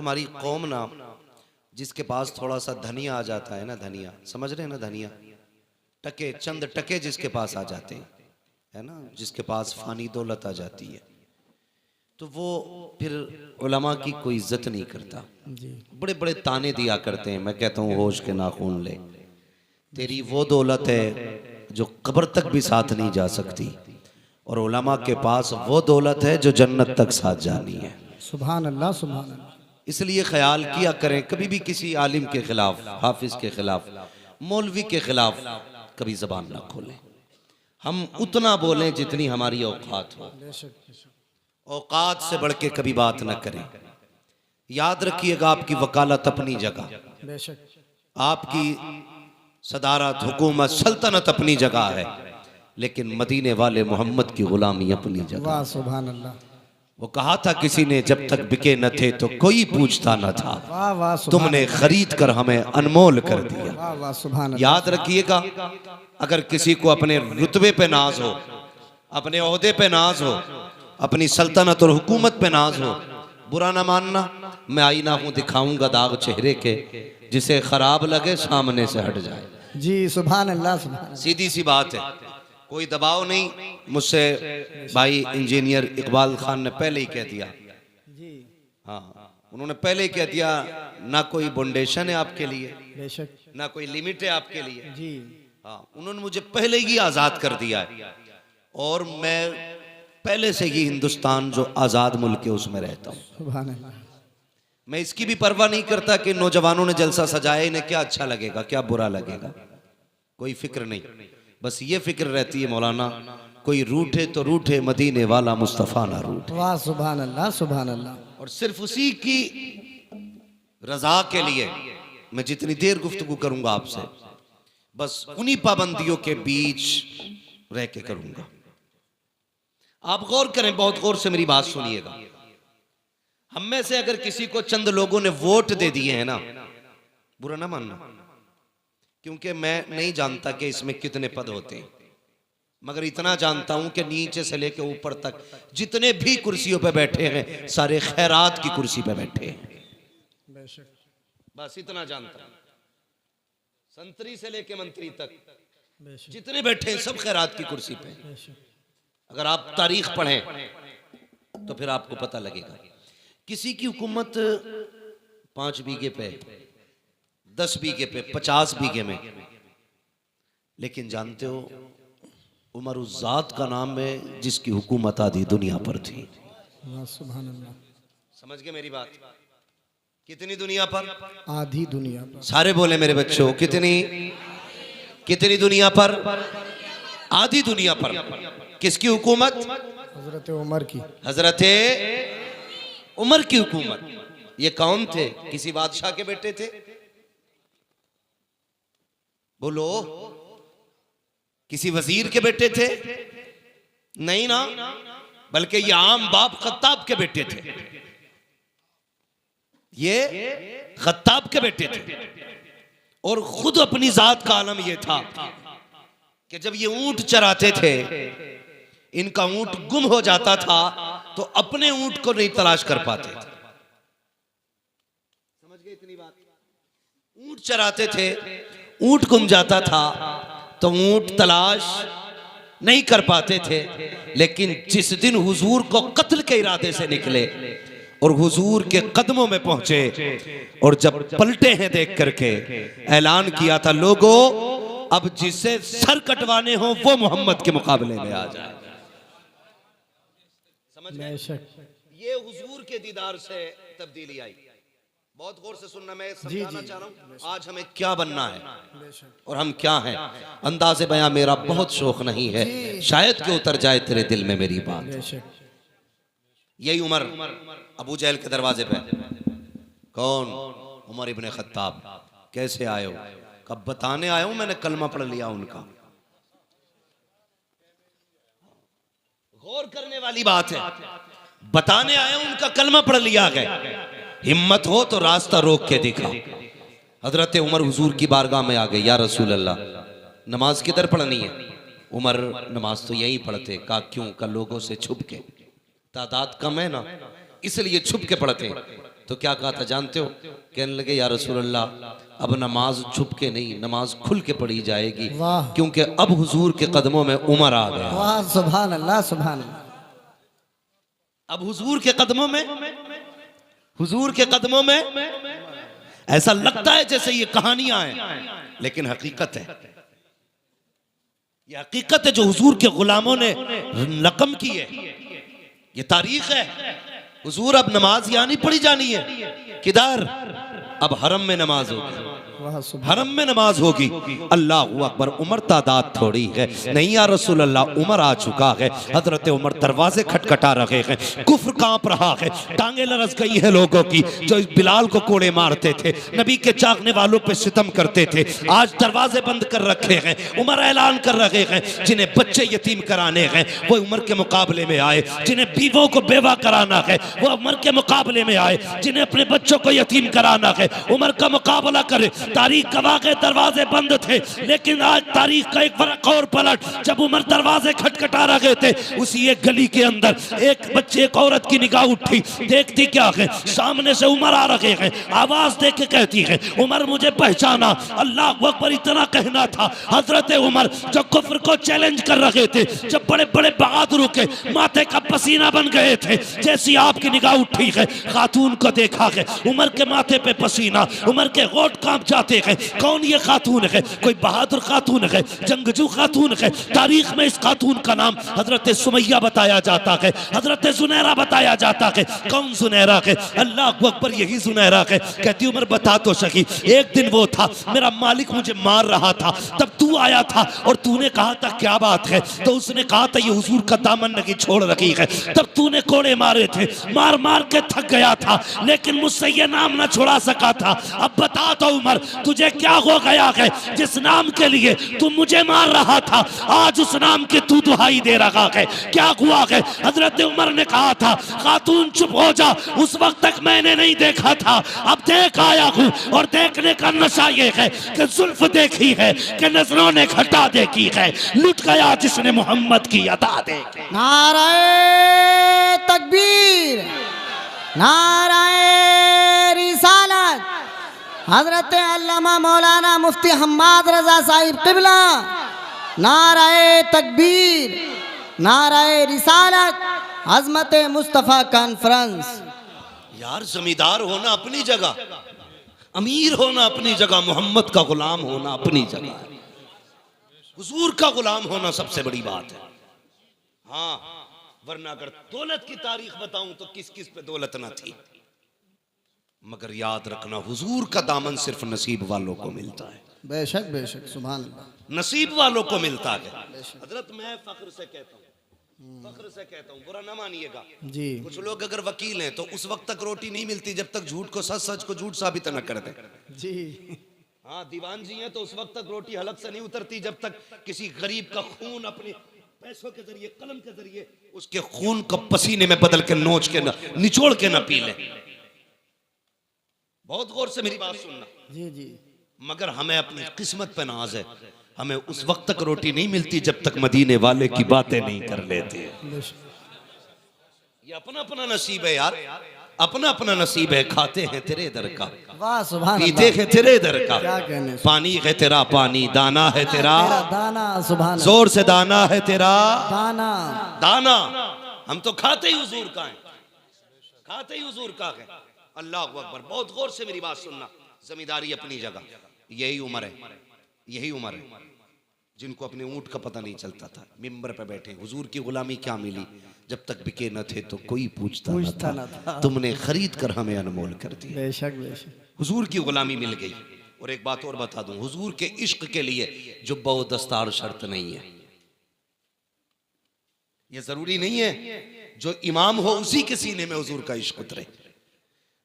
हमारी कौम ना, जिसके पास थोड़ा सा धनिया आ जाता है ना, धनिया समझ रहे हैं ना, धनिया टके, चंद टके जिसके पास आ जाते हैं, है ना, जिसके पास फानी दौलत आ जाती है, तो वो फिर उलमा की कोई इज्जत नहीं करता। बड़े बड़े ताने दिया करते हैं। मैं कहता हूँ होश के नाखून ले, तेरी वो दौलत है जो कब्र तक भी साथ नहीं जा सकती, और उलमा के पास वो दौलत है जो जन्नत तक साथ जानी है। सुभान अल्लाह, सुभान अल्लाह। इसलिए ख्याल किया करें, कभी भी किसी आलिम के खिलाफ, हाफिज के खिलाफ, मौलवी के खिलाफ कभी जबान ना खोलें। हम उतना बोलें जितनी हमारी औकात हो, औकात से बढ़ के कभी बात ना करें। याद रखिएगा, आपकी वकालत अपनी जगह, आपकी सदारत, हुकूमत, सल्तनत अपनी जगह है, लेकिन मदीने वाले मोहम्मद की गुलामी अपनी जगह। वाह सुभान अल्लाह। वो कहा था किसी ने, जब तक बिके न थे तो कोई पूछता न था, वाह वाह, तुमने खरीद कर हमें अनमोल कर दिया। वाह वाह, सुभान अल्लाह। याद रखिएगा, अगर किसी को अपने रुतबे पे नाज हो, अपने ओहदे पे नाज हो, अपनी सल्तनत और हुकूमत पे नाज हो, बुरा ना मानना। मैं आईना हूं, दिखाऊंगा दाग चेहरे के, जिसे खराब लगे सामने से हट जाए। जी सुभान अल्लाह, सुभान। सीधी सी बात है, कोई दबाव नहीं। मुझसे भाई इंजीनियर इकबाल खान ने पहले ही कह दिया, हाँ, उन्होंने पहले ही कह दिया, ना कोई बाउंडेशन है आपके लिए, बेशक, ना कोई लिमिट है आपके लिए। जी हाँ, उन्होंने मुझे पहले ही आज़ाद कर दिया है, और मैं पहले से ही हिंदुस्तान जो आज़ाद मुल्क है उसमें रहता हूँ। सुभान अल्लाह। मैं इसकी भी परवाह नहीं करता कि नौजवानों ने जलसा सजाया, इन्हें क्या अच्छा लगेगा, क्या बुरा लगेगा, कोई फिक्र नहीं। बस ये फिक्र रहती है मौलाना, कोई रूठे तो रूठे, मदीने वाला मुस्तफ़ा ना रूठे। वाह सुभान अल्लाह, सुभान अल्लाह। और सिर्फ उसी की रजा के लिए मैं जितनी देर गुफ्तगू करूंगा आपसे, बस उन्हीं पाबंदियों के बीच रह के करूंगा। आप गौर करें, बहुत गौर से मेरी बात सुनिएगा। हम में से अगर किसी को चंद लोगों ने वोट दे दिए हैं ना, बुरा ना मानना, क्योंकि मैं नहीं जानता कि इसमें कितने पद होते हैं, मगर इतना जानता हूं कि नीचे से लेकर ऊपर तक जितने भी कुर्सियों पे बैठे हैं, सारे खैरात की कुर्सी पे बैठे हैं। बस इतना जानता हूं, संतरी से लेके मंत्री तक जितने बैठे हैं सब खैरात की कुर्सी पे। अगर आप तारीख पढ़ें तो फिर आपको पता लगेगा। किसी की हुकूमत 5 बीघे पे, 10 बीघे पे, 50 बीघे में, लेकिन जानते हो उमर उस जात का नाम है जिसकी हुकूमत आधी दुनिया पर थी। सुभान अल्लाह। समझ गए मेरी बात? कितनी दुनिया पर? आधी दुनिया पर। सारे बोले मेरे बच्चों, कितनी कितनी दुनिया पर? आधी दुनिया पर। किसकी हुकूमत? हजरत उमर की। हजरत उमर की हुकूमत। ये कौन थे? किसी बादशाह के बेटे थे? बोलो, किसी वजीर के बेटे थे? नहीं ना, बल्कि ये आम बाप खत्ताब के बेटे थे। ये खत्ताब के बेटे थे, और खुद अपनी जात का आलम ये था कि जब ये ऊंट चराते थे, इनका ऊंट गुम हो जाता था तो अपने ऊंट को नहीं तलाश कर पाते थे। समझ गए इतनी बात? ऊंट चराते थे, ऊंट गुम जाता था तो ऊंट तलाश नहीं कर पाते थे, लेकिन जिस दिन हुजूर को कत्ल के इरादे से निकले और हुजूर के कदमों में पहुंचे, और जब पलटे हैं देख करके ऐलान किया था, लोगों अब जिसे सर कटवाने हो वो मोहम्मद के मुकाबले में आ जाए। समझ गए? ये हुजूर के दीदार से तब्दीली आई। बहुत गौर से सुनना, मैं समझाना चाह रहा हूँ आज हमें क्या बनना है और हम क्या हैं। अंदाज़े बयां मेरा बहुत शौक नहीं है, शायद कि उतर जाए तेरे दिल में मेरी बात। यही उमर अबू जहल के दरवाजे पे, कौन? उमर इब्ने खत्ताब। कैसे आए हो? कब बताने आया हूं, मैंने कलमा पढ़ लिया उनका। गौर करने वाली बात है, बताने आया हूं, उनका कलमा पढ़ लिया गया। हिम्मत हो तो रास्ता रोक के दिखा। हजरत उमर हुजूर की बारगाह में आ गए, या रसूल अल्लाह, नमाज किधर पढ़नी है? उमर नमाज तो यही पढ़ते। कहा क्यों? का लोगों से छुप के, तादाद कम है ना इसलिए छुप के पढ़ते हैं। तो क्या कहा था जानते हो? कहने लगे या रसूल अल्लाह, अब नमाज छुप के नहीं, नमाज खुल के पढ़ी जाएगी, वाह। क्योंकि अब हुजूर के कदमों में उमर आ गया। वाह सुभान अल्लाह सुभान अल्लाह। अब हुजूर के कदमों में, हुजूर के कदमों में ऐसा लगता है जैसे ये कहानियां हैं, लेकिन हकीकत है, ये हकीकत है जो हुजूर के गुलामों ने रकम की है, ये तारीख है। हुजूर अब नमाज यहाँ नहीं पढ़ी जानी है, किधर? अब हरम में नमाज होगी, वाह सुभान। हरम में नमाज होगी। अल्लाह अकबर। उमर तादाद थोड़ी है, नहीं या रसूल अल्लाह, उमर आ चुका है। हजरत उमर दरवाजे खटखटा रहे हैं, कुफ्र कांप रहा है, टांगे लरस गई है लोगों की जो बिलाल को कोड़े मारते थे, नबी के चाकने वालों पे सितम करते थे, आज दरवाजे बंद कर रखे हैं। उमर ऐलान कर रहे हैं, जिन्हें बच्चे यतीम कराने हैं वो उमर के मुकाबले में आए, जिन्हें बीवों को बेवा कराना है वो उमर के मुकाबले में आए, जिन्हें अपने बच्चों को यतीम कराना है उमर का मुकाबला करे। तारीख गवाह के दरवाजे बंद थे, लेकिन आज तारीख का एक फर्क और पलट, जब उमर दरवाजे खटखटा रहे थे, उसी एक गली के अंदर एक बच्चे, एक औरत की निगाह उठी, देखती क्या है, सामने से उमर आ रहे हैं, आवाज दे के कहती है उमर मुझे पहचाना। अल्लाह अकबर। इतना कहना था, हजरत उमर जो कुफ्र को चैलेंज कर रहे थे, जब बड़े बड़े बहादुरों के माथे का पसीना बन गए थे, जैसी आपकी निगाह उठी है, खातून को देखा है, उमर के माथे पे पसीना, उमर के होठ कांप जाते हैं। कौन ये खातून है? कोई बहादुर खातून है, जंगजू खातून है। तारीख में इस खातून का नाम हजरत सुमैया बताया जाता है, हजरत जुनैरा बताया जाता है। कौन जुनैरा है? अल्लाह अकबर, यही जुनैरा है। कहती उमर बता तो सही, एक दिन वो था मेरा मालिक मुझे मार रहा था, तब तू आया था और तूने कहा था क्या बात है, तो उसने कहा था ये हुजूर का दामन नहीं छोड़ रखी है, तब तूने कोड़े मारे थे, मार मार के थक गया था, लेकिन मुझसे ये नाम ना छुड़ा सका था। अब बता तो उमर तुझे क्या हो गया है, जिस नाम के लिए तू मुझे मार रहा था, आज उस नाम की तू दुहाई दे रहा है, क्या हुआ है? हजरत उमर ने कहा था खातून चुप हो जा, उस वक्त तक मैंने नहीं देखा था, अब देख आया हूं, और देखने का नशा ये है कि जुल्फ देखी है कि नजरों ने घटा देखी है, लुट गया जिसने मोहम्मद की अदा देखी। नाराए तकबीर, नाराए रिसालत, हजरत अल्लामा मौलाना मुफ्ती हम्माद रजा साहिब किबला। नाराए तकबीर, नाराए रिसालत, अजमत मुस्तफ़ा कॉन्फ्रेंस। यार जमींदार होना अपनी जगह, अमीर होना अपनी जगह, मोहम्मद का गुलाम होना अपनी जगह, हुजूर का गुलाम होना सबसे बड़ी बात है। हाँ, वरना अगर दौलत की तारीख बताऊं तो किस किस पे दौलत ना थी, मगर याद रखना हुजूर का दामन सिर्फ नसीब वालों को मिलता है। बेशक बेशक सुभान अल्लाह, नसीब वालों को मिलता है। हजरत मैं फख्र से कहता हूँ, फख्र से कहता हूँ, बुरा ना मानिएगा जी। कुछ लोग अगर वकील हैं तो उस वक्त तक रोटी नहीं मिलती जब तक झूठ को सच, सच को झूठ साबित न कर दे। जी हाँ, दीवान जी हैं तो उस वक्त तक रोटी हलक से नहीं उतरती जब तक किसी गरीब का खून अपने पैसों के जरिए, कलम के जरिए उसके खून को पसीने में बदल के नोच के न, निचोड़ के न पी ले। बहुत गौर से मेरी बात सुनना। जी जी। मगर हमें अपनी किस्मत पे नाज है, हमें उस वक्त तक रोटी नहीं मिलती जब तक मदीने वाले की बातें नहीं कर लेते। ये अपना अपना नसीब है यार, अपना अपना नसीब है। खाते हैं तेरे दर का, वाह सुभान पीते हैं तेरे दर का, क्या कहने, पानी है तेरा पानी, दाना है तेरा दाना, सुभान जोर से दाना है तेरा दाना। दाना। हम तो खाते ही हुजूर का है, खाते ही हुजूर का है। अल्लाह अकबर। बहुत गौर से मेरी बात सुनना। जमींदारी अपनी जगह, यही उम्र है, यही उम्र है जिनको अपने ऊंट का पता नहीं चलता था, मिंबर पे बैठे। हुजूर की गुलामी क्या मिली? जब तक बिके न थे तो कोई पूछता न था, तुमने खरीद कर हमें अनमोल कर दिया। बेशक बेशक हुजूर की गुलामी मिल गई। और एक बात और बता दूं, हुजूर के इश्क के लिए जुब्बा व दस्तार शर्त नहीं है। ये जरूरी नहीं है जो इमाम हो उसी के सीने में हुजूर का इश्क उतरे,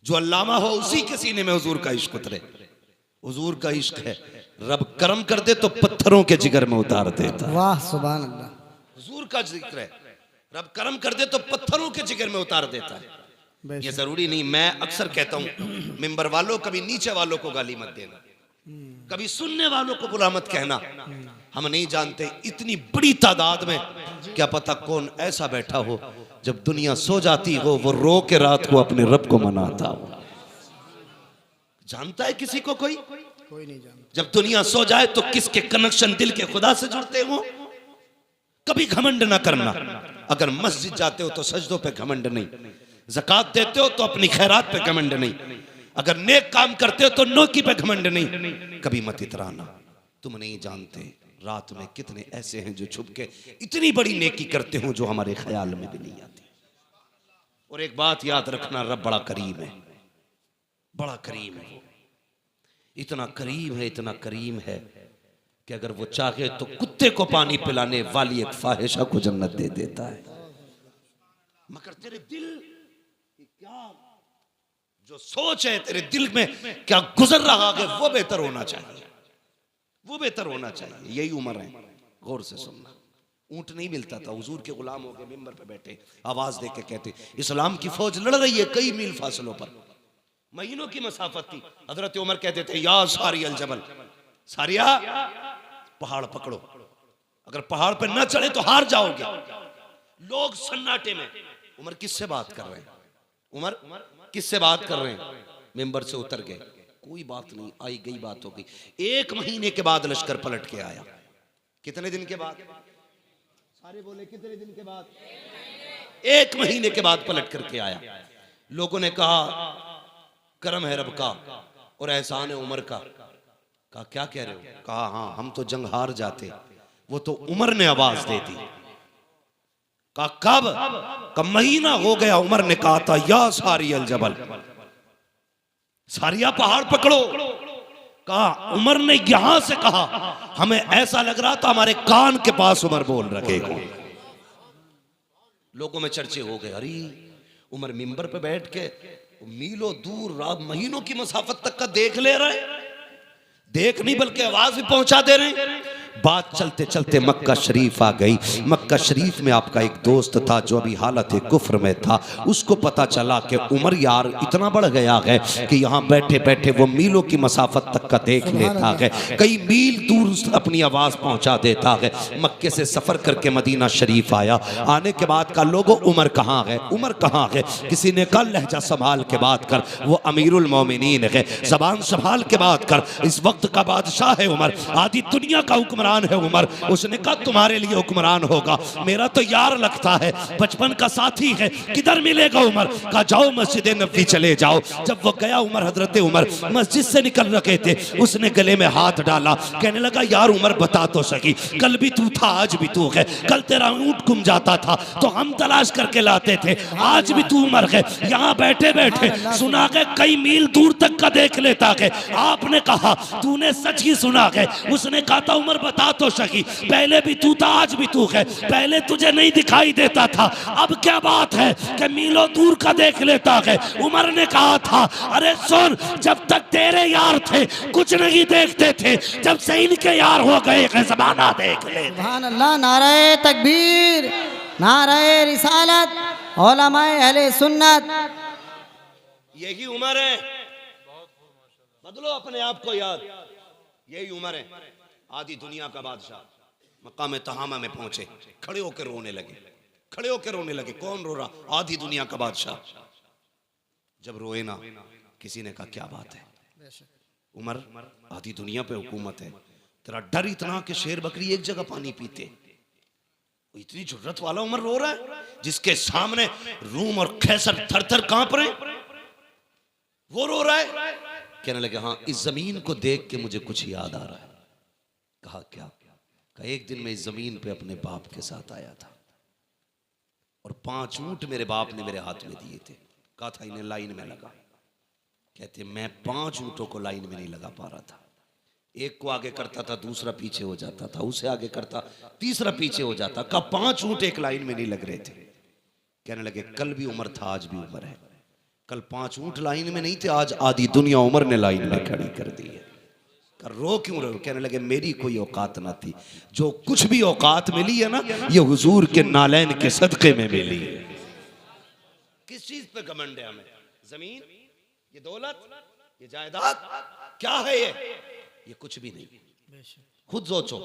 जो अल्लामा हो उसी के सीने में हुजूर का इश्क उतरे। हुजूर का इश्क है, रब करम कर दे तो पत्थरों के जिगर में उतार देता। वाह सुभान अल्लाह। हुजूर का जिक्र है, रब करम कर दे तो पत्थरों के जिगर में उतार देता है। ये जरूरी नहीं। मैं अक्सर कहता हूं मिंबर वालों, कभी नीचे वालों को गाली मत देना, कभी सुनने वालों को बुरा मत कहना। हम नहीं जानते इतनी बड़ी तादाद में क्या पता कौन ऐसा बैठा हो, जब दुनिया सो जाती हो वो रो के रात को अपने रब को मनाता हो। जानता है किसी को कोई? कोई नहीं जानता। जब दुनिया सो जाए तो किसके कनेक्शन दिल के खुदा से जुड़ते हो? कभी घमंड ना करना। अगर मस्जिद जाते हो तो सजदों पे घमंड नहीं, ज़कात देते हो तो अपनी खैरात पे घमंड नहीं, अगर नेक काम करते हो तो नेकी पे घमंड नहीं। कभी मत इतराना। तुम नहीं जानते रात में कितने ऐसे हैं जो छुप के इतनी बड़ी नेकी करते हो जो हमारे ख्याल में भी नहीं आती। और एक बात याद रखना, रब बड़ा करीम है, बड़ा करीम है। वो इतना करीम है, इतना करीम है कि अगर वो चाहे तो कुत्ते को पानी पिलाने वाली एक फाहिशा को जन्नत दे देता है। मगर तेरे दिल क्या जो सोच है, तेरे दिल में क्या गुजर रहा है, वो बेहतर होना चाहिए, वो बेहतर होना चाहिए। यही उम्र है, गौर से सुनना। ऊंट नहीं मिलता था, हुजूर के गुलाम हो गए, मिंबर पे बैठे आवाज दे के कहते इस्लाम की फौज लड़ रही है कई मील फासलों पर, महीनों की मसाफत थी। हजरत उमर कहते थे या सारी अल जबल, सारिया पहाड़ पकड़ो, अगर पहाड़ पर ना चढ़े तो हार जाओगे। लोग सन्नाटे में, उमर किससे बात कर रहे हैं, उमर किससे बात कर रहे हैं? मिंबर से उतर गए, कोई बात नहीं, आई गई बात हो गई। 1 महीने के बाद लश्कर पलट के आया। कितने दिन के बाद? सारे बोले कितने दिन के बाद? 1 महीने के बाद पलट करके आया। लोगों ने कहा करम है रब का और एहसान है उमर का। कहा क्या कह रहे हो? कहा हाँ, हम तो जंग हार जाते, वो तो उमर ने आवाज दे दी। कहा कब? कब महीना हो गया। उमर ने कहा था या सारी अल जबल, सारिया पहाड़ पकड़ो। कहा उमर ने यहां से कहा, हमें ऐसा लग रहा था हमारे कान के पास उमर बोल रखे हो। लोगों में चर्चे हो गए, अरे उमर मिंबर पे बैठ के मीलों दूर महीनों की मसाफत तक का देख ले रहे, देख नहीं बल्कि आवाज भी पहुंचा दे रहे। बात चलते चलते मक्का शरीफ आ गई। मक्का शरीफ में आपका एक दोस्त था जो अभी हालत कुफ्र में था। उसको पता चला कि उमर यार इतना बढ़ गया है कि यहाँ बैठे बैठे वो मीलों की मसाफत तक का देख लेता है, कई मील दूर अपनी आवाज पहुंचा देता है। मक्के से सफर करके मदीना शरीफ आया। आने के बाद का लोगों उमर कहाँ है, उमर कहाँ है? किसी ने कहा लहजा संभाल के बात कर, वो अमीरुल मोमिनीन है, जबान संभाल के बात कर, इस वक्त का बादशाह है उमर, आधी दुनिया का हुक्मरान है उमर। उसने कहा तुम्हारे लिए हुक्मरान होगा, मेरा तो यार लगता है, बचपन का साथी है, किधर मिलेगा उमर? कहा जाओ मस्जिद नबी चले जाओ। जब वो गया उमर, हजरत उमर मस्जिद से निकल रखे थे, उसने गले में हाथ डाला, कहने लगा यार उमर बता तो सही, कल भी तू था आज भी तू है, कल तेरा ऊंट गुम जाता था तो हम तलाश करके लाते थे, आज भी तू उमर है, यहाँ बैठे बैठे सुना के कई मील दूर तक का देख लेता है। आपने कहा तूने सच ही सुना है। उसने कहा था उमर बता तो सही, पहले भी तू था आज भी तू है, पहले तुझे नहीं दिखाई देता था, अब क्या बात है कि मीलों दूर का देख लेता है। उमर ने कहा था अरे सुन, जब तक तेरे यार थे कुछ नहीं देखते थे, जब से इनके यार हो गए ज़माना देख ले। सुभान अल्लाह, नारे तकबीर, नारे रिसालत, उलमाए अहले सुन्नत। यही उमर है, बदलो अपने आप को याद, यही उमर है। आधी दुनिया का बादशाह मक्का में तहामा में पहुंचे, खड़े होकर रोने लगे, खड़े होकर रोने लगे। कौन रो रहा? आधी दुनिया का बादशाह। जब रोए ना, किसी ने कहा क्या बात है उमर, आधी दुनिया पे हुकूमत है, तेरा डर इतना कि शेर बकरी एक जगह पानी पीते, इतनी जुर्रत वाला उमर रो रहा है जिसके सामने रूम और कैसर थर थर कांप रहे, वो रो रहा है। कहने लगे हाँ, इस जमीन को देख के मुझे कुछ याद आ रहा है। कहा क्या? कहा एक दिन मैं इस जमीन पे अपने बाप के साथ आया था और 5 ऊंट मेरे बाप ने मेरे हाथ में दिए थे। कहा था इन्हें लाइन में लगा। कहते मैं 5 ऊंटों को लाइन में नहीं लगा पा रहा था, एक को आगे करता था दूसरा पीछे हो जाता था, उसे आगे करता तीसरा पीछे हो जाता। कहा 5 ऊंट एक लाइन में नहीं लग रहे थे। कहने लगे कल भी उमर था आज भी उमर है, कल 5 ऊंट लाइन में नहीं थे, आज आधी दुनिया उमर ने लाइन में खड़ी कर दी है। रो क्यों रहे हो? कहने लगे मेरी कोई औकात ना थी, जो कुछ भी औकात मिली है ना ये हुजूर के नालैन के सदके में मिली है। किस चीज पे घमंड है हमें? जमीन, ये दौलत, ये जायदाद, क्या है ये कुछ भी नहीं। खुद सोचो,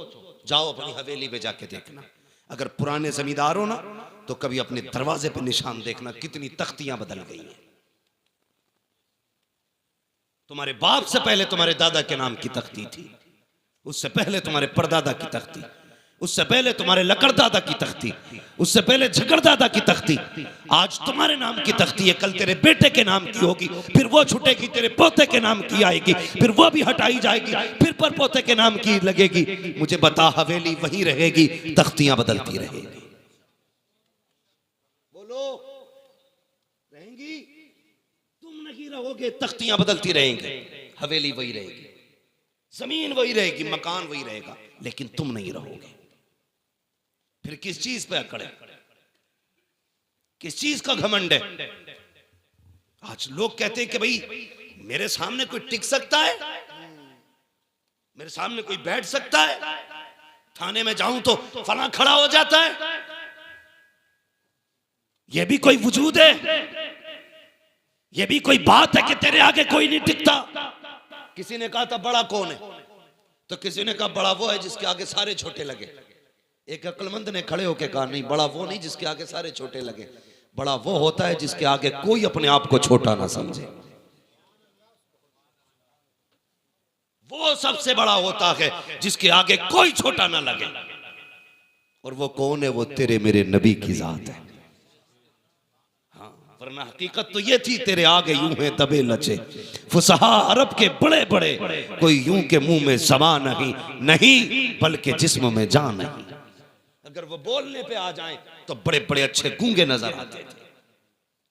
जाओ अपनी हवेली पे जाके देखना, अगर पुराने जमींदार हो ना तो कभी अपने दरवाजे पे निशान देखना, कितनी तख्तियां बदल गई हैं। तुम्हारे बाप से पहले तुम्हारे दादा के नाम की तख्ती थी, उससे पहले तुम्हारे परदादा की तख्ती, उससे पहले तुम्हारे लकड़दादा की तख्ती, उससे पहले झगड़दादा की तख्ती। आज तुम्हारे नाम की तख्ती है, कल तेरे बेटे के नाम की होगी, फिर वो छूटेगी, तेरे पोते के नाम की आएगी, फिर वो भी हटाई जाएगी, फिर पर पोते के नाम की लगेगी। मुझे बता, हवेली वहीं रहेगी, तख्तियां बदलती रहेगी। बोलो, रहेंगी? तुम नहीं रहोगे, तख्तियां बदलती रहेंगी, हवेली वही रहेगी, जमीन वही रहेगी, मकान वही रहेगा, लेकिन तुम नहीं रहोगे। फिर किस चीज पे अकड़ है, किस चीज का घमंड है? आज लोग कहते हैं कि भाई मेरे सामने कोई टिक सकता है, मेरे सामने कोई बैठ सकता है, थाने में जाऊं तो फला खड़ा हो जाता है, यह भी कोई वजूद है, यह भी कोई बात है कि तेरे आगे कोई नहीं टिकता। किसी ने कहा था बड़ा कौन है, तो किसी ने कहा बड़ा वो है जिसके आगे सारे छोटे लगे। एक अक्लमंद ने खड़े होकर कहा नहीं, बड़ा वो नहीं जिसके आगे सारे छोटे लगे, बड़ा वो होता है जिसके आगे कोई अपने आप को छोटा ना समझे। वो सबसे बड़ा होता है जिसके आगे कोई छोटा ना लगे। और वो कौन है? वो तेरे मेरे नबी की जात है। वरना हकीकत तो ये थी, तेरे आगे यूं है दबे लचे फुसहा अरब के बड़े बड़े, कोई यूं के मुंह में ज़बान नहीं, नहीं बल्कि जिस्म में जान नहीं। अगर वो बोलने पे आ जाएं तो बड़े बड़े अच्छे गूंगे नजर आते थे।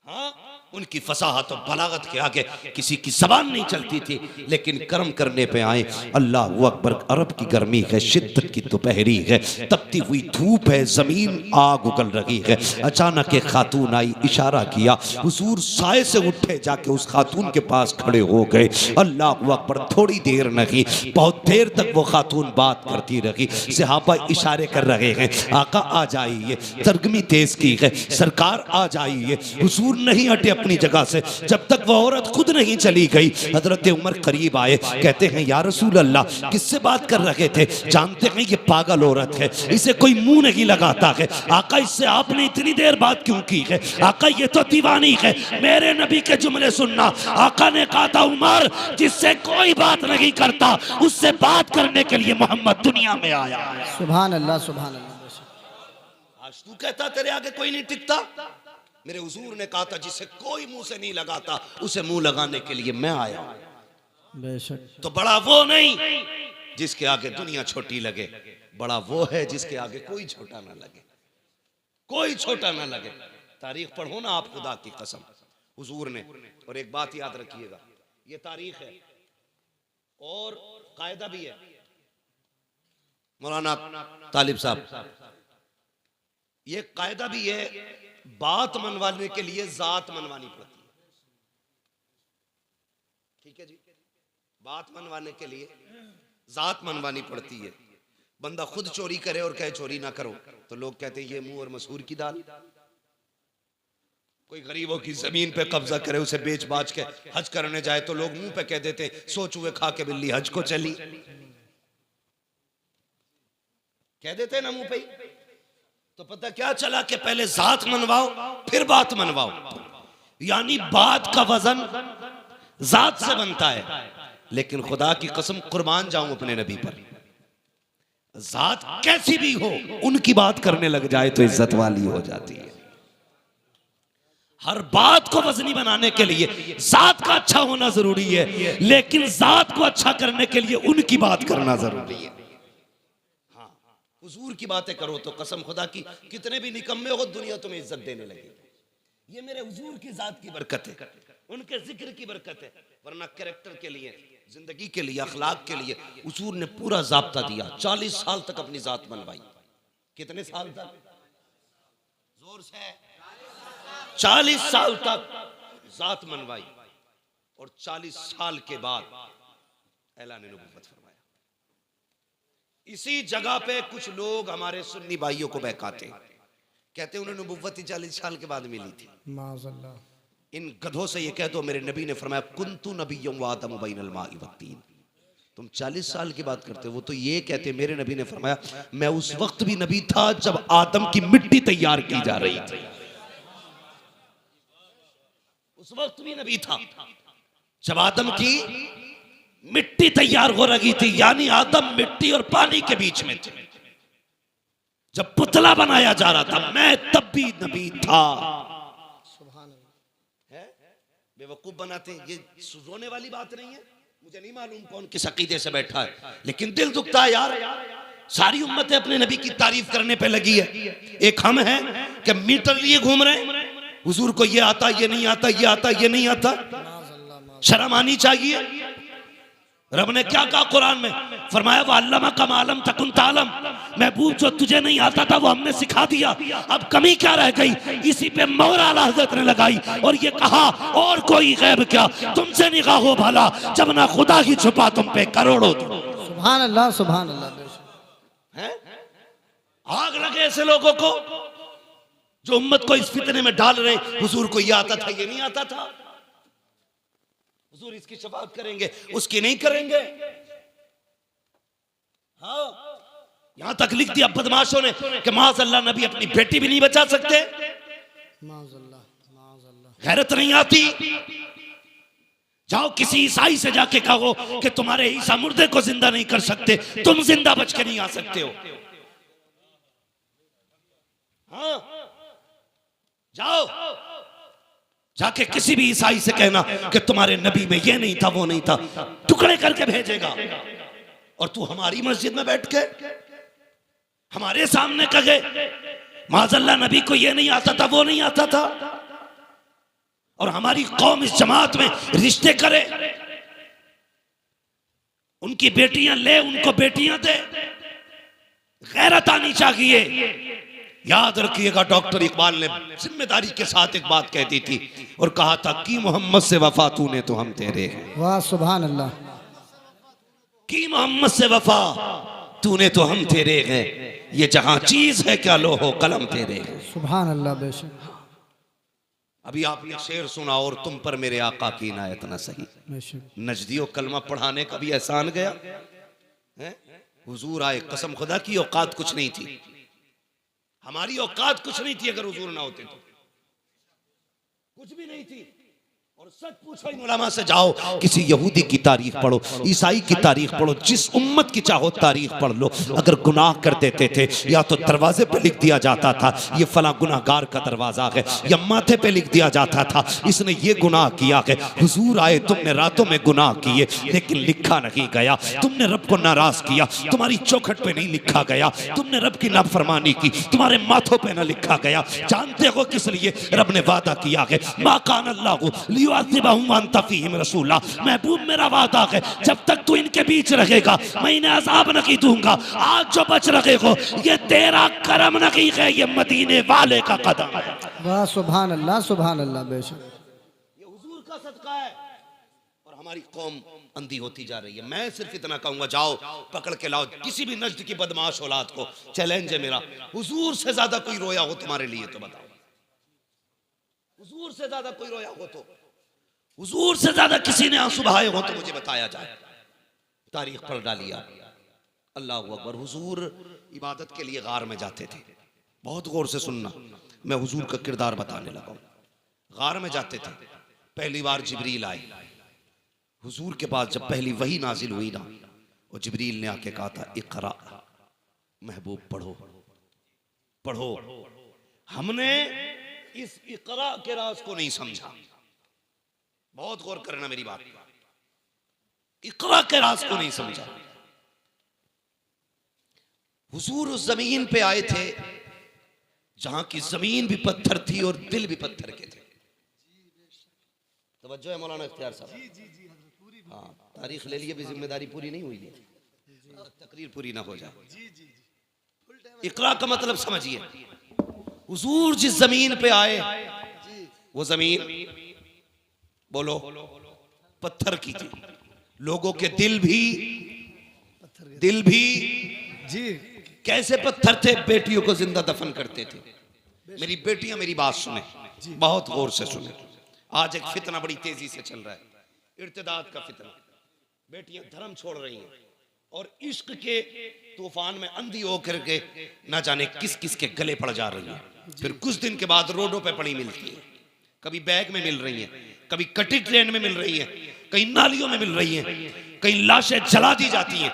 हाँ, उनकी फसाहत और बलागत के आगे किसी की ज़बान नहीं चलती थी। लेकिन कर्म करने पे आए, अल्लाह अकबर, अरब की गर्मी है, शिद्दत की दोपहरी है, तपती हुई धूप है, जमीन आग उगल रही है। अचानक एक खातून आई, इशारा किया, हुजूर साए से उठे, जाके उस खातून के पास खड़े हो गए। अल्लाह अकबर, थोड़ी देर नहीं, बहुत देर तक वो खातून बात करती रही। सहाबा इशारे कर रहे हैं, आका आ जाइए, सरगर्मी तेज की है, सरकार आ जाइए। हुजूर नहीं हटे अपनी जगह से जब तक वो औरत खुद नहीं चली गई। हजरत उमर करीब आए, कहते हैं या रसूल अल्लाह, किससे बात कर रहे थे? जानते हैं ये पागल औरत है, इसे कोई मुंह नहीं लगाता है। आका, इससे आपने इतनी देर बात क्यों की है? आका, ये तो दीवानी है, मेरे नबी के जुमले सुनना। आका ने कहा था, उमर, जिससे कोई बात नहीं करता उससे बात करने के लिए मोहम्मद दुनिया में आया। सुभान अल्लाह, सुभान अल्लाह। आज तू कहता तेरे आगे कोई नहीं टिकता। मेरे हुजूर ने कहा था, जिसे कोई मुंह से नहीं लगाता उसे मुंह लगाने के लिए मैं आया। बेशक। तो बड़ा वो नहीं जिसके आगे दुनिया छोटी लगे, बड़ा वो है जिसके आगे कोई छोटा ना लगे, कोई छोटा ना लगे। तारीख पढ़ो ना आप, खुदा की कसम, हुजूर ने। और एक बात याद रखिएगा, ये तारीख है और कायदा भी है। मौलाना तालिब साहब, ये कायदा भी है, बात मनवाने के लिए जात मनवानी पड़ती है। ठीक है जी, बात मनवाने के लिए जात मनवानी पड़ती है। बंदा खुद चोरी करे और कहे चोरी ना करो, तो लोग कहते हैं ये मुंह और मसूर की दाल। कोई गरीबों की जमीन पे कब्जा करे, उसे बेच बाच के हज करने जाए तो लोग मुंह पे कह देते हैं सो चूहे खा के बिल्ली हज को चली, कह देते हैं ना मुंह पे। तो पता क्या चला कि पहले जात मनवाओ फिर बात मनवाओ, यानी बात का वजन जात से बनता है। लेकिन खुदा की कसम, कुर्बान जाऊं अपने नबी पर, जात कैसी भी हो उनकी बात करने लग जाए तो इज्जत वाली हो जाती है। हर बात को वजनी बनाने के लिए जात का अच्छा होना जरूरी है, लेकिन जात को अच्छा करने के लिए उनकी बात करना जरूरी है। हुजूर की बातें करो तो कसम खुदा की, कितने भी निकम्मे हो दुनिया तुम्हें इज्जत देने लगेगी। ये मेरे हुजूर की जात की बरकत है, उनके जिक्र की बरकत है। वरना कैरेक्टर के लिए, जिंदगी के लिए, अखलाक के लिए हुजूर ने पूरा जाब्ता दिया। 40 साल तक अपनी जात मनवाई। कितने साल तक? जोर से 40 साल तक जात मनवाई। और 40 साल के बाद ऐलान नबुव्वत फरमाया। इसी जगह पे कुछ लोग हमारे सुन्नी भाइयों को बहकाते हैं, कहते हैं उन्हें नबुव्वत 40 साल के बाद मिली थी। माज़अल्लाह। इन गधों से ये कह दो, मेरे नबी ने फरमाया कुन्तु नबिय्युम व आदम बैनल माइ वत्तीन। तुम 40 साल की बात करते हो, वो तो ये कहते, मेरे नबी ने फरमाया मैं उस वक्त भी नबी था जब आदम की मिट्टी तैयार की जा रही थी। उस वक्त भी नबी था जब आदम की मिट्टी तैयार हो रही थी, यानी आदम मिट्टी और पानी के बीच में थे। जब पुतला बनाया जा रहा था, मैं तब भी नबी था। बेवकूफ बनाते हैं, ये रोने वाली बात नहीं है। मुझे नहीं मालूम कौन किस अकीदे से बैठा है, लेकिन दिल दुखता है यार। सारी उम्मतें अपने नबी की तारीफ करने पे लगी है, एक हम हैं कि मीटर लिए घूम रहे हैं। हुजूर को ये आता, ये नहीं आता, ये आता, ये नहीं आता। शर्म आनी चाहिए। रब ने क्या कहा कुरान में? फरमाया वो अल्लामा का मालम तकुन तालम, महबूब जो तुझे नहीं आता था वो हमने सिखा दिया। अब कमी क्या रह गई? इसी पे मोहर आला हज़रत ने लगाई और ये कहा और कोई गैब क्या तुमसे निगाह हो भला, जब ना खुदा ही छुपा तुम पे करोड़ों। सुभान अल्लाह, सुभान अल्लाह। है आग लगे ऐसे लोगों को जो उम्मत को इस फितने में डाल रहे। हुजूर को ये आता था, ये नहीं आता था। हुजूर इसकी शफाअत करेंगे, उसकी नहीं करेंगे। हाँ, यहां तक लिख दिया बदमाशों ने कि माज़अल्लाह नबी अपनी बेटी भी नहीं बचा सकते। गैरत नहीं आती? जाओ किसी ईसाई से जाके कहो कि तुम्हारे ईसा मुर्दे को जिंदा नहीं कर सकते, तुम जिंदा बच के नहीं आ सकते हो। हाँ, जाओ जाके किसी भी ईसाई से कहना कि तुम्हारे नबी में ये नहीं था, वो नहीं था, टुकड़े करके भेजेगा। और तू हमारी मस्जिद में बैठ के हमारे सामने कहे माज़अल्लाह नबी को ये नहीं आता था, वो नहीं आता था, और हमारी कौम इस जमात में रिश्ते करे, उनकी बेटियां ले, उनको बेटियां दे। गैरत आनी चाहिए। याद रखिएगा, डॉक्टर इकबाल ने जिम्मेदारी के साथ एक बात कहती थी और कहा था कि मोहम्मद से वफा तूने तो हम तेरे हैं। वाह सुभान अल्लाह। कि मोहम्मद से वफा तूने तो हम तेरे हैं, ये जहां चीज है क्या लो हो कलम तेरे हैं। सुभान अल्लाह। बेशक अभी आपने शेर सुना, और तुम पर मेरे आका की इनायत न सही। नजदियों कलमा पढ़ाने का भी एहसान गया है। हुजूर आए, कसम खुदा की औकात कुछ नहीं थी, हमारी औकात कुछ नहीं थी। अगर हुजूर ना होते तो कुछ भी नहीं थी। और सच पूछो इन उलमा से, जाओ किसी यहूदी की तारीख पढ़ो, ईसाई की तारीख पढ़ो, जिस उम्मत की चाहो तारीख पढ़ लो। अगर गुनाह कर देते थे, या तो दरवाजे पे लिख दिया जाता था ये फला गुनाहगार का दरवाजा है, या माथे पे लिख दिया जाता था इसने ये गुनाह किया है। हुजूर आए, तुमने रातों में गुनाह किए लेकिन लिखा नहीं गया, तुमने रब को नाराज किया, तुम्हारी चौखट पे नहीं लिखा गया, तुमने रब की नाफरमानी की, तुम्हारे माथों पे ना लिखा गया। जानते हो किस लिए? रब ने वादा किया है, मा कान अल्लाहु रसूला, महबूब मेरा वादा है जब तक तू इनके बीच रहेगा मैं इन्हें अज़ाब नहीं दूंगा। आज जो बच रहे हो ये तेरा करम नहीं है, ये मदीने वाले का कदम है। वाह सुभान अल्लाह, सुभान अल्लाह। बेशक ये हुजूर का सदका है। और हमारी कौम अंधी होती जा रही है। मैं सिर्फ इतना कहूंगा, जाओ पकड़ के लाओ किसी भी नज्द की बदमाश औलाद को। चैलेंज है मेरा, हुजूर से ज्यादा कोई रोया हो तुम्हारे लिए तो बताओ। हुजूर से ज्यादा कोई रोया हो तो, हुजूर से ज्यादा किसी ने आंसू बहाए हो तो मुझे बताया जाए। तारीख पढ़ डालिए। अल्लाह अकबर। हुजूर इबादत के लिए गार में जाते थे। बहुत गौर से सुनना, मैं हुजूर का किरदार बताने लगा। गार में जाते थे, पहली बार जिब्रील आए हुजूर के पास। जब पहली वही नाजिल हुई ना, और जिब्रील ने आके कहा था इक़रा, महबूब पढ़ो पढ़ो। हमने इस इक़रा के राज को नहीं समझा। बहुत गौर करना मेरी बात, इक़रा के राज को नहीं समझा। हुजूर उस जमीन पे आए थे जहां की जमीन भी पत्थर थी और दिल भी पत्थर के थे। तवज्जो है मौलाना इख्तियार साहब। हाँ, तारीख ले लिए भी जिम्मेदारी पूरी नहीं हुई है, तकरीर पूरी ना हो जाए। इक़रा का मतलब समझिए। हुजूर जिस जमीन पे आए वो जमीन बोलो पत्थर की थी। लोगों के दिल भी जी कैसे पत्थर थे? बेटियों को जिंदा दफन करते थे। मेरी बेटियां मेरी बात सुने, बहुत गौर से सुने। आज एक फितना बड़ी तेजी से चल रहा है, इर्तिदाद का फितना। बेटियां धर्म छोड़ रही हैं और इश्क के तूफान में अंधी होकर के ना जाने किस किस के गले पड़ जा रही हैं। फिर कुछ दिन के बाद रोडों पे पड़ी मिलती है, कभी बैग में मिल रही है, कभी कटी ट्रेन में मिल रही है, कहीं नालियों में मिल रही हैं, कहीं लाशें जला दी जाती हैं,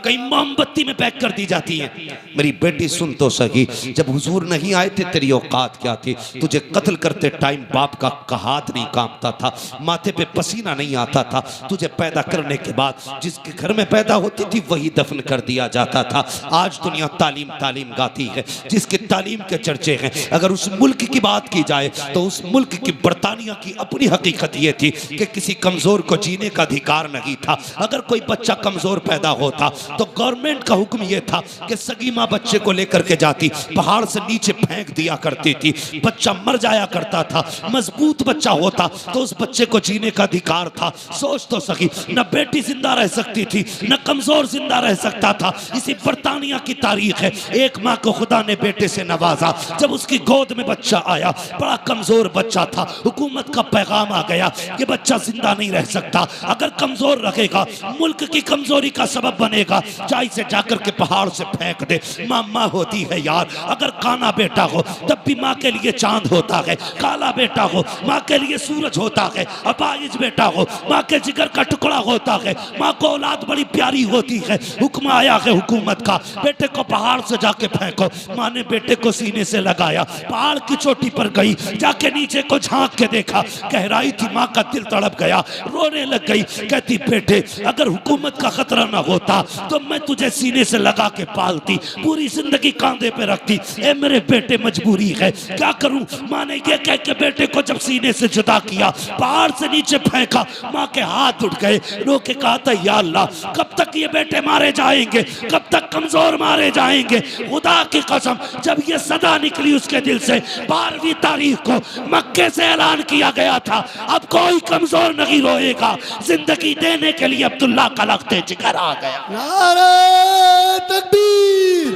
कहीं मोमबत्ती में पैक कर दी जाती हैं। मेरी बेटी सुन तो सही, जब हुजूर नहीं आए थे तेरी औकात क्या थी? तुझे कत्ल करते टाइम बाप का हाथ नहीं कांपता था, माथे पे पसीना नहीं आता था। तुझे पैदा करने के बाद जिसके घर में पैदा होती थी वही दफन कर दिया जाता था। आज दुनिया तालीम तालीम गाती है, जिसके तालीम के चर्चे हैं। अगर उस मुल्क की बात की जाए तो उस मुल्क की बरतानिया की अपनी हकीकत ये थी कि किसी कमजोर को जीने का अधिकार नहीं था। अगर कोई बच्चा कमजोर पैदा होता तो गवर्नमेंट का हुक्म यह था कि सगी माँ बच्चे को लेकर के जाती, पहाड़ से नीचे फेंक दिया करती थी। बच्चा मर जाया करता था। मजबूत बच्चा होता तो उस बच्चे को जीने का अधिकार था। सोच तो सकी, न बेटी जिंदा रह सकती थी न कमजोर जिंदा रह सकता था। इसी बरतानिया की तारीख है। एक माँ को खुदा ने बेटे से नवाजा, जब उसकी गोद में बच्चा आया, बड़ा कमजोर बच्चा था। हुकूमत का पैगाम आ गया कि बच्चा जिंदा नहीं रह सकता, अगर कमजोर रखेगा मुल्क की कमजोरी का सबब बनेगा। जा इसे जाकर के पहाड़ से फेंक दे। माँ माँ होती है यार। अगर काना बेटा हो तब भी माँ के लिए चांद होता है, काला बेटा हो माँ के लिए सूरज होता है, अपाहिज बेटा हो माँ के जिगर का टुकड़ा होता है। माँ को औलाद बड़ी प्यारी होती है। हुक्म आया है हुकूमत का, बेटे को पहाड़ से जाके फेंको। माँ ने बेटे को सीने से लगाया, पहाड़ की चोटी पर गई, जाके नीचे को झांक के देखा, गहराई थी। माँ का दिल तड़प गया, रोने लग गई। कहती बेटे अगर हुकूमत का खतरा ना होता तो मैं तुझे सीने से लगा के पालती, पूरी जिंदगी कांधे पे रखती। ए मेरे बेटे मजबूरी है, क्या करूं? माँ ने ये कह के बेटे को जब सीने से जुदा किया, पहाड़ से नीचे फेंका, माँ के हाथ उठ गए। रो के कहा था या अल्लाह कब तक ये बेटे मारे जाएंगे, कब तक कमजोर मारे जाएंगे? खुदा की कसम जब ये सदा निकली उसके दिल से, 12वीं तारीख को मक्के से ऐलान किया गया था अब कोई कमजोर नहीं रोएगा। जिंदगी देने के लिए अब्दुल्ला का लख्ते जिगर आ गया। नारे तकबीर,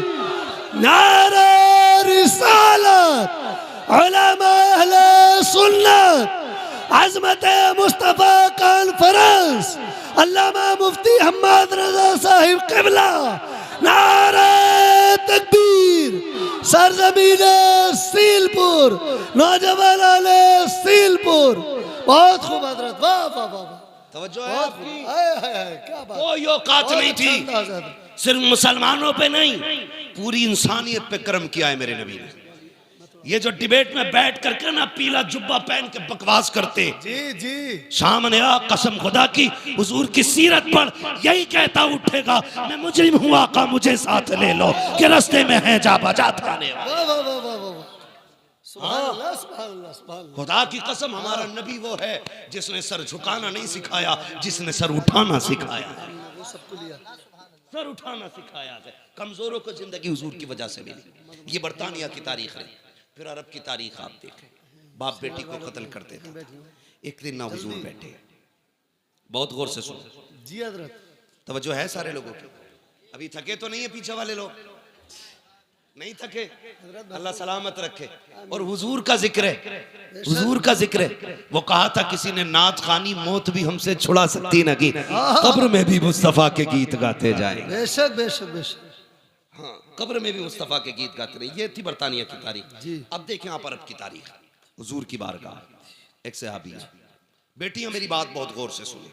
नारे रिसालत, उलमा अहले सुन्नत, अज़मत मुस्तफ़ा कॉन्फ्रेंस, अल्लामा मुफ्ती हम्माद रज़ा साहिब क़िबला। नारे तकबीर, सरज़मीने सीलपुर, नौजवान सीलपुर। बहुत खूब हज़रत, वाह वाह वाह। तवज्जो है आपकी? क्या बात, कोई औकात नहीं थी, सिर्फ मुसलमानों पे नहीं पूरी इंसानियत पे कर्म किया है मेरे नबी ने। ये जो डिबेट में बैठ करके ना पीला जुब्बा पहन के बकवास करते, जी जी, सामने आ कसम खुदा की हुजूर की सीरत पर यही कहता उठेगा मैं मुजरिम हूँ आका मुझे साथ ले लो, कि रास्ते में है जा बजा थाने वाले। वाह वाह वाह वाह वाह, सुभान अल्लाह सुभान अल्लाह सुभान अल्लाह। खुदा की कसम हमारा नबी वो है जिसने सर झुकाना नहीं सिखाया, जिसने सर उठाना सिखाया है। वो सबको लिया, सर उठाना सिखाया है। कमजोरों को जिंदगी हुजूर की वजह से मिली। ये बरतानिया की तारीख है। फिर अरब की तारीख आप देखें, बाप बेटी को कत्ल कर देता था। एक दिन ना हुजूर बैठे, बहुत गौर से सुनो जी हजरत। तवज्जो है सारे लोगों की? अभी थके तो नहीं है पीछे वाले लोग? नहीं थके? अल्लाह सलामत रखे। और हुजूर का जिक्र है, हुजूर का जिक्र है। वो कहा था किसी ने नात खानी मौत भी हमसे छुड़ा सकती नहीं, कब्र में भी मुस्तफा के गीत गाते जाएंगे। बेशक बेशक बेशक। हाँ, कब्र में भी मुस्तफा के गीत गाते रहे। ये थी बरतानिया की तारीख। जी। अब देखें आप अरब की तारीख, हुजूर की बारगाह। एक सहाबी है, बेटियां मेरी बात बहुत गौर से सुने,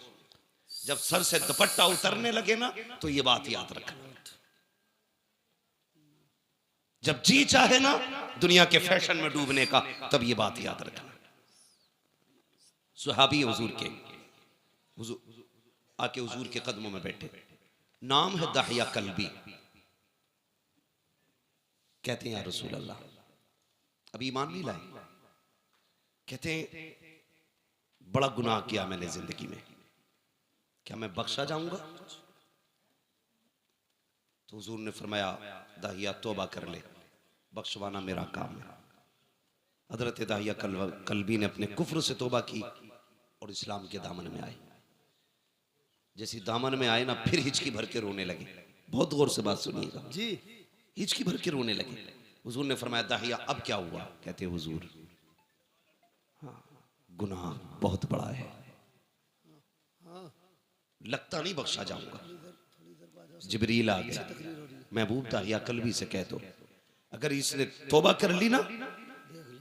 जब सर से दुपट्टा उतरने लगे ना तो ये बात याद रखना। जब जी चाहे ना दुनिया के फैशन में डूबने का, तब ये बात याद रखना। सुहाबी हुजूर के, हुजूर आके हुजूर के कदमों में बैठे। नाम है दाहिया कल्बी। कहते हैं या रसूल अल्लाह अभी ईमान नहीं लाए। कहते हैं बड़ा गुनाह किया मैंने जिंदगी में, क्या मैं बख्शा जाऊंगा? तो हुजूर ने फरमाया दाहिया तौबा कर ले, बख्शवाना मेरा काम है। हजरत दाहिया कल्बी ने अपने कुफ्र से तौबा की और इस्लाम के दामन में आए। जैसे दामन में आए ना फिर हिचकी भर के रोने लगे। बहुत गौर से बात सुनिएगा जी, हिचकी भर के रोने लगे। हुजूर ने फरमाया दाहिया अब क्या हुआ? कहते हुजूर हाँ, गुनाह बहुत बड़ा है, लगता नहीं बख्शा जाऊंगा। जिब्रील आ गया, महबूब दाहिया कल्बी से कह दो अगर इसने तौबा कर ली ना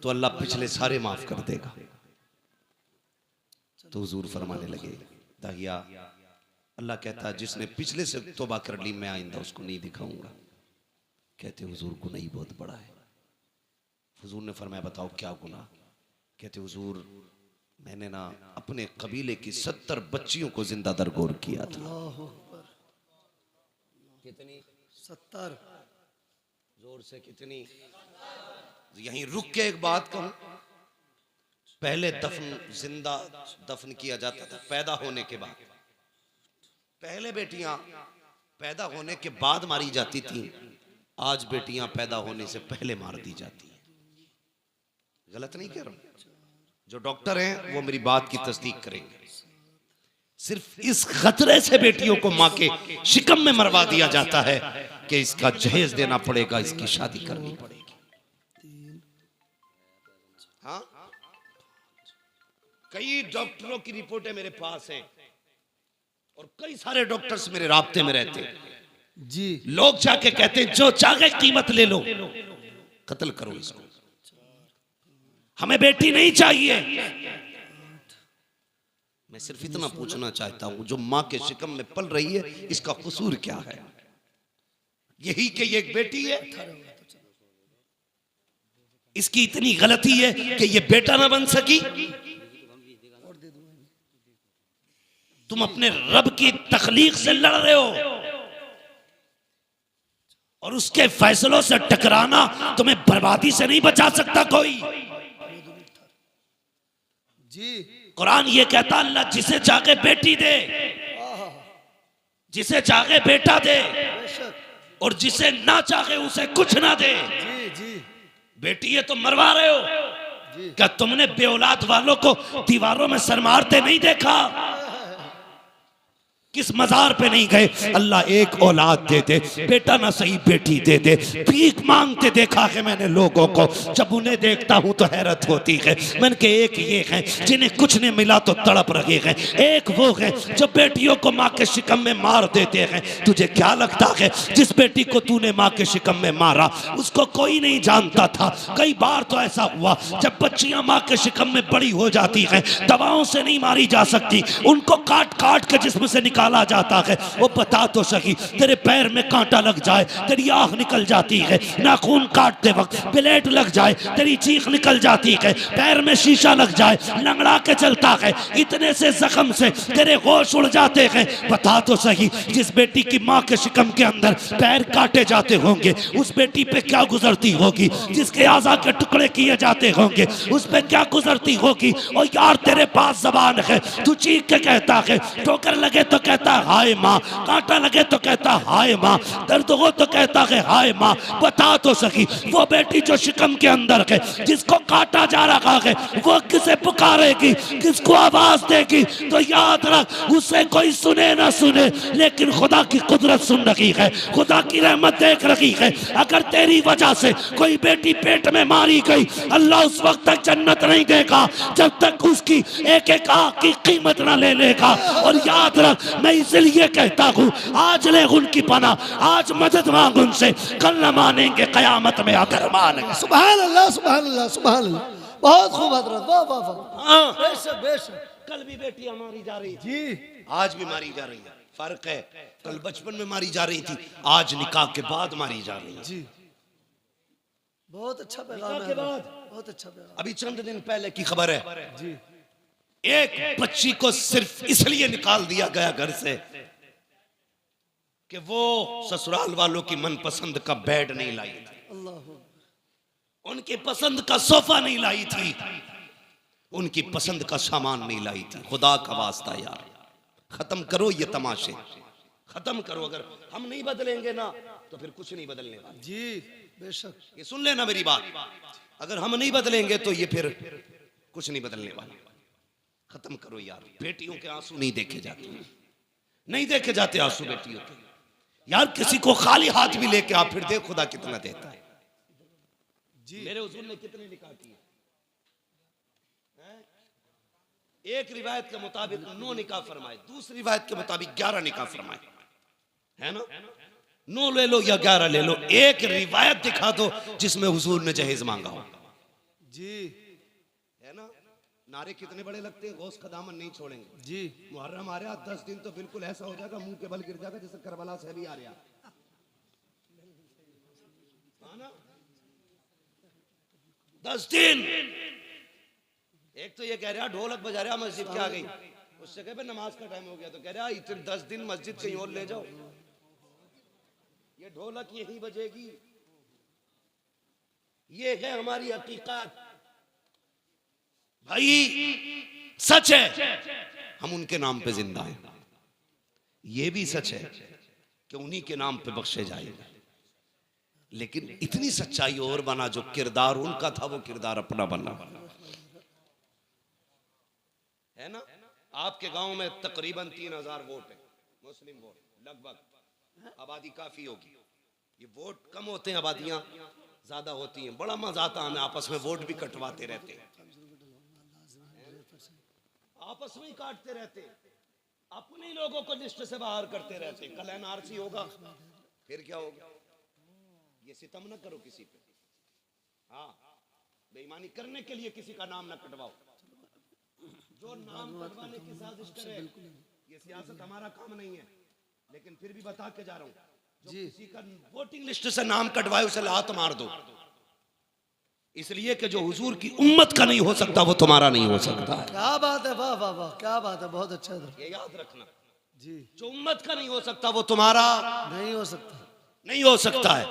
तो अल्लाह पिछले सारे माफ कर देगा। तो हुजूर फरमाने लगे दाहिया अल्लाह कहता जिसने पिछले से तौबा कर ली मैं आइंदा उसको नहीं दिखाऊंगा। कहते हुजूर गुनाह ही बहुत बड़ा है। हुजूर ने फरमाया बताओ क्या गुनाह? कहते हुजूर मैंने ना अपने कबीले की 70 बच्चियों को जिंदा दरगोर किया था। अल्लाहु अकबर। कितनी? 70। जोर से कितनी? यहीं रुक के एक बात कहूं, पहले जिंदा दफन किया जाता था पैदा होने के बाद। पहले बेटियां पैदा होने के बाद मारी जाती थी, आज बेटियां पैदा होने से पहले मार दी जाती हैं। गलत नहीं कह रहा हूं, जो डॉक्टर हैं वो मेरी बात की तस्दीक करेंगे। सिर्फ इस खतरे से बेटियों को मां के शिकम में मरवा दिया जाता है कि इसका जहेज देना पड़ेगा, इसकी शादी करनी पड़ेगी। हाँ, कई डॉक्टरों की रिपोर्टें मेरे पास हैं और कई सारे डॉक्टर्स मेरे राब्ते में रहते हैं। जी लोग जाके कहते हैं जो चाहे कीमत ले लो, कत्ल करो इसको, हमें बेटी नहीं चाहिए। मैं सिर्फ इतना पूछना चाहता हूं, जो मां के शिकम में पल रही है इसका कसूर क्या है? यही कि ये एक बेटी है, इसकी इतनी गलती है कि ये बेटा ना बन सकी। तुम अपने रब की तखलीक से लड़ रहे हो और उसके फैसलों से टकराना तुम्हें बर्बादी से नहीं बचा सकता कोई। जी कुरान ये कहता अल्लाह जिसे चाहे बेटी दे, जिसे चाहे बेटा दे, बेशक। और जिसे ना चाहे उसे कुछ ना दे। जी जी बेटी ये तो मरवा रहे हो। जी। क्या तुमने बेऔलाद वालों को दीवारों में सर मारते नहीं देखा? किस मजार पे नहीं गए? अल्लाह एक औलाद दे दे, बेटा ना सही बेटी दे दे। भीख मांगते देखा है मैंने लोगों को, जब उन्हें देखता हूं तो हैरत होती है। मैंने के एक ये हैं जिन्हें कुछ नहीं मिला तो तड़प रहे हैं, एक वो हैं जो बेटियों को माँ के शिकम में मार देते हैं। तुझे क्या लगता है जिस बेटी को तूने माँ के शिकम में मारा उसको कोई नहीं जानता था? कई बार तो ऐसा हुआ जब बच्चियां माँ के शिकम में बड़ी हो जाती हैं, दवाओं से नहीं मारी जा सकती, उनको काट काट के जिस्म से निकाला जाता है। वो बता तो सही, तेरे पैर में कांटा लग जाए तेरी आंख निकल जाती है, नाखून काटते वक्त ब्लेड लग जाए तेरी चीख निकल जाती है, पैर में शीशा लग जाए लंगड़ा के चलता है, इतने से जख्म से तेरे होश उड़ जाते हैं। बता तो सही, जिस बेटी की माँ के शिकम के अंदर पैर काटे जाते होंगे उस बेटी पे क्या गुजरती होगी? जिसके आज़ा के टुकड़े किए जाते होंगे उस पे क्या गुजरती होगी? और यार तेरे पास जबान है, तू चीख के कहता है, ठोकर लगे तो कहता है हाय माँ, कांटा लगे तो कहता है हाय माँ, दर्द हो तो कहता है हाय माँ। बता तो सकी, वो बेटी जो शिकम के अंदर है जिसको काटा जा रहा है वो किसे पुकारेगी, किसको आवाज देगी? तो याद रख, उसे कोई सुने ना सुने लेकिन खुदा की कुदरत सुन रही है, खुदा की रहमत देख रही है। अगर तेरी वजह से कोई बेटी पेट में मारी गई, अल्लाह उस वक्त तक जन्नत नहीं देगा जब तक उसकी एक एक आंख की कीमत ना ले लेगा। और याद रख, मैं इसलिए कहता हूँ आज ले उनकी पना, आज मदद मांग उनसे, कल न मानेंगे कयामत में आकर मानेंगे। सुभान अल्लाह सुभान अल्लाह सुभान अल्लाह। बहुत खूब हजरत, वाह वाह वाह। हाँ, बेशक बेशक। कल भी बेटियां मारी जा रही थी, जी आज भी मारी जा रही है। फर्क है, कल बचपन में मारी जा रही थी, आज निकाह के बाद मारी जा रही है। जी बहुत अच्छा पैगाम निकाह है के बाद। बहुत अच्छा पैगाम। अभी चंद दिन पहले की खबर है, जी एक बच्ची को सिर्फ इसलिए निकाल दिया गया घर से कि वो ससुराल वालों की मनपसंद का बेड नहीं लाई थी, अल्लाह। उनकी पसंद का सोफा नहीं लाई थी, उनकी पसंद का सामान नहीं लाई थी। खुदा का वास्ता यार, खत्म करो ये तमाशे, खत्म करो। अगर हम नहीं बदलेंगे ना तो फिर कुछ नहीं बदलने वाला। जी बेशक। ये सुन लेना मेरी बात, अगर हम नहीं बदलेंगे तो ये फिर कुछ नहीं बदलने वाला। खत्म करो यार, बेटियों के आंसू नहीं देखे जाते, नहीं देखे जाते आंसू बेटियों के। यार किसी को खाली हाथ भी लेके आप फिर देख खुदा कितना देता है। जी मेरे हुजूर ने कितने निकाह किए? एक रिवायत के मुताबिक 9 निकाह फरमाए, दूसरी रिवायत के मुताबिक 11 निकाह फरमाए, है ना? 9 ले लो या 11 ले लो, एक रिवायत दिखा दो जिसमें हुजूर ने जहेज मांगा हो, जी है ना? नारे कितने बड़े लगते हैं, गौस का दामन नहीं छोड़ेंगे। जी मुहर्रम आ रहा 10 दिन तो बिल्कुल ऐसा हो जाएगा, मुंह के बल गिर जाएगा जैसे करबला से भी आ रहा। हाँ ना? 10 दिन। एक तो ये कह रहा ढोलक बजा रहा मस्जिद के आ गई, उससे कहे नमाज का टाइम हो गया, तो कह रहा इतने 10 दिन मस्जिद कहीं और ले जाओ, ये ढोलक यही बजेगी। ये है हमारी हकीकत भाई, सच है हम उनके नाम पे जिंदा हैं। ये भी सच है कि उन्हीं के नाम पे बख्शे जाएंगे, लेकिन इतनी सच्चाई और बना, जो किरदार उनका था वो किरदार अपना बना है ना। आपके गांव में तकरीबन 3000 वोट है, मुस्लिम वोट लगभग, आबादी काफी होगी। ये वोट कम होते हैं, आबादियां ज्यादा होती हैं। बड़ा मजा आता है, हमें आपस में वोट भी कटवाते रहते हैं, आपस में ही काटते रहते, अपने ही लोगों को लिस्ट से बाहर करते रहते। कल एनआरसी होगा, फिर क्या होगा? ये सितम न करो किसी पे। हाँ, बेईमानी करने के लिए किसी का नाम न कटवाओ। जो नाम कटवाने की साजिश करे, ये सियासत हमारा काम नहीं है, लेकिन फिर भी बता के जा रहा हूँ, जो किसी का वोटिंग लिस्ट से नाम कटवाए उसे लात मार दो, इसलिए कि जो हुजूर की उम्मत का नहीं हो सकता वो तुम्हारा नहीं हो सकता। क्या बात है, वाह वाह वाह, क्या बात है, बहुत अच्छा था। ये याद रखना जी, जो उम्मत का नहीं हो सकता वो तुम्हारा नहीं हो सकता, नहीं हो सकता है,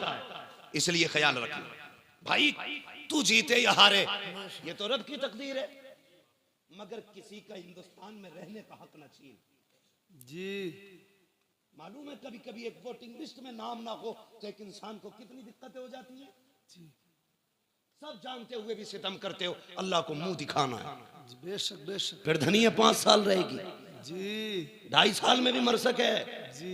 इसलिए ख्याल रखना भाई। तू जीते या हारे ये तो रब की तकदीर है, मगर किसी का हिंदुस्तान में रहने का हक न छीन। जी मालूम है कभी कभी एक वोटिंग लिस्ट में नाम ना हो तो एक इंसान को कितनी दिक्कतें हो जाती हैं। सब जानते हुए भी सितम करते हो, अल्लाह को मुंह दिखाना है। बेशक बेशक। फिर धनिया 5 साल रहेगी, जी 2.5 साल में भी मर सके, जी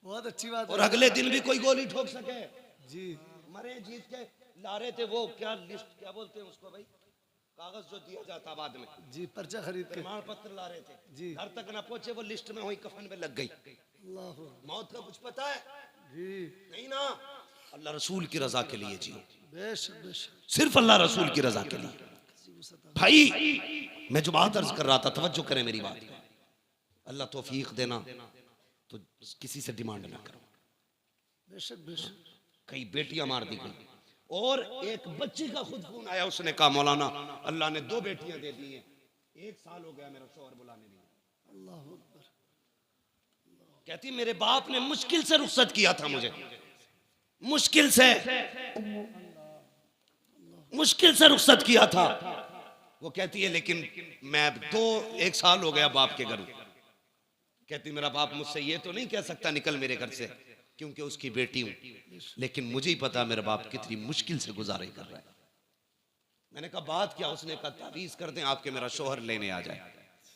बहुत अच्छी बात और है। अगले दिन भी कोई गोली ठोक सके। जी मरे जीत के ला रहे थे वो क्या लिस्ट, क्या बोलते हैं उसको भाई, कागज जो दिया जाता बाद में, जी पर्चा खरीद के प्रमाण पत्र ला रहे थे जी। घर तक ना पहुंचे, वो लिस्ट में हुई कफन में लग गई। अल्लाह मौत का कुछ पता है जी, नहीं ना। अल्लाह रसूल की रजा के लिए जियो, बेशक बेशक। सिर्फ अल्लाह रसूल की रजा के लिए। भाई मैं जो बात अर्ज कर रहा था, तवज्जो करें मेरी बात, अल्लाह तौफीक देना, तो किसी से डिमांड ना करो। बेशक बेशक। कई बेटियां मार दी गई, और एक बच्ची का खुद खून आया, उसने कहा मौलाना अल्लाह ने 2 बेटियां दे दी हैं, 1 साल हो गया मेरा शौहर बुलाने नहीं। अल्लाह अकबर। कहती मेरे बाप ने मुश्किल से रुखसत किया था मुझे, मुश्किल से रुखसत किया था। वो कहती है लेकिन मैं 1 साल हो गया बाप के घर। कहती मेरा बाप मुझसे ये तो नहीं कह सकता निकल मेरे घर से, क्योंकि उसकी बेटी हूं, लेकिन मुझे ही पता मेरा बाप कितनी मुश्किल से गुजारे कर रहा है। मैंने कहा बात क्या? उसने कहा तावीज़ कर दें आपके मेरा शौहर लेने आ जाए।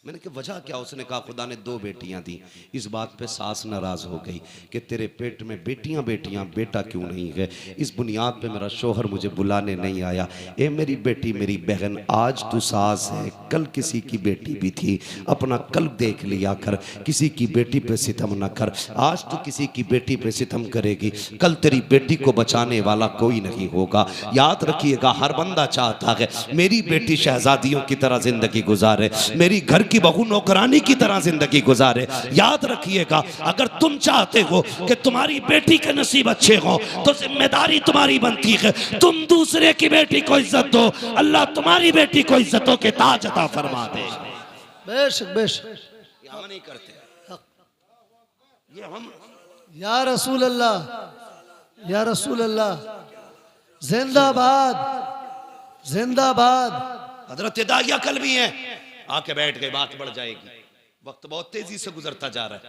मैंने कहा वजह क्या? उसने कहा खुदा ने 2 बेटियां दी। इस बात पे सास नाराज हो गई कि तेरे पेट में बेटियां बेटियां, बेटा क्यों नहीं है। इस बुनियाद पे मेरा शौहर मुझे बुलाने नहीं आया। ए मेरी बेटी, मेरी बहन, आज तू सास है, कल किसी की बेटी भी थी, अपना कल देख लिया कर, किसी की बेटी पे सितम न कर। आज तू किसी की बेटी पे सितम करेगी, कल तेरी बेटी को बचाने वाला कोई नहीं होगा। याद रखिएगा, हर बंदा चाहता है मेरी बेटी शहजादियों की तरह जिंदगी गुजारे, मेरी घर की बहू नौकरानी की तरह जिंदगी गुजारे। याद रखिएगा, अगर तुम चाहते हो कि तुम्हारी बेटी के नसीब अच्छे हो, तो जिम्मेदारी तुम्हारी बनती है तुम दूसरे की बेटी को इज्जत दो, अल्लाह तुम्हारी बेटी को इज्जतों के ताज अता फरमा दे। बेशक बेशक। ये हम नहीं करते, ये हम या रसूल अल्लाह, या रसूल अल्लाह, जिंदाबाद जिंदाबाद। हजरत दाहिया कल भी हैं, आके बैठ गए, बात बढ़ जाएगी। वक्त बहुत तेजी से गुजरता जा रहा है।